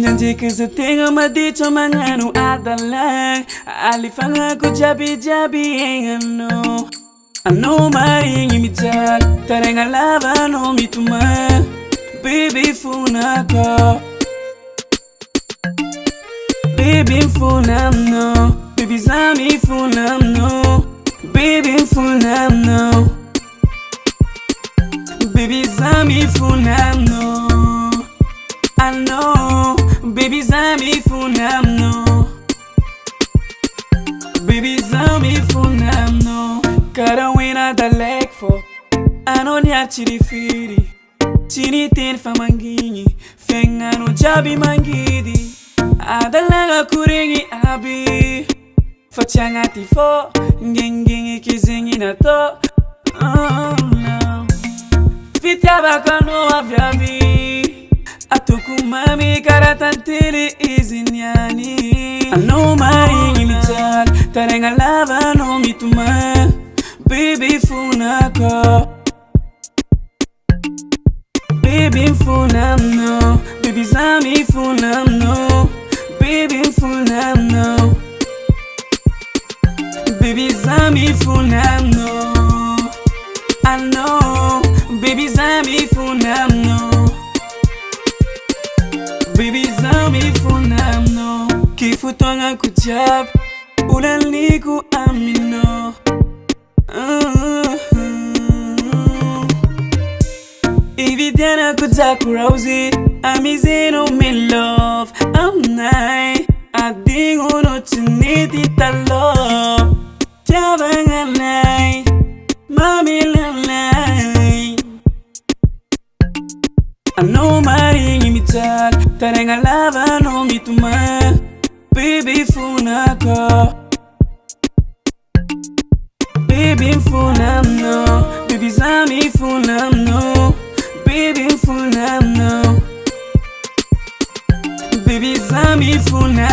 Nanti sa tinga madito mangano adalang alifanga ko jabi-jabi ano maring imital tarenga lava no mituma baby funa ko baby funa no baby zami funa no baby funa no baby zami funa no I know, baby, zami funamno. Baby, zami funamno. Karawina da lekfo, anonya chirifiri. Chini ten famangini, fengano jabi mangidi. Adalaga kurengi abi. Fachangati fo, ngengengi kizengi na to. Oh no, fitiaba kano avyavi. Atuku mami karatantili izinyani ano maringi mital tarenga lava no mituma baby funako baby funamno baby zami funamno baby funamno baby zami funamno I know baby zami funamno baby zami funamno kifutonga kujab ulaliku amino Evidiana kuzakurauzi amizeno me love I'm night I think uno tiniti ta love Tabanganay mami lalay I know maring imital tarenga lava no mituma baby funako baby funamno baby zami funamno baby funamno baby zami funamno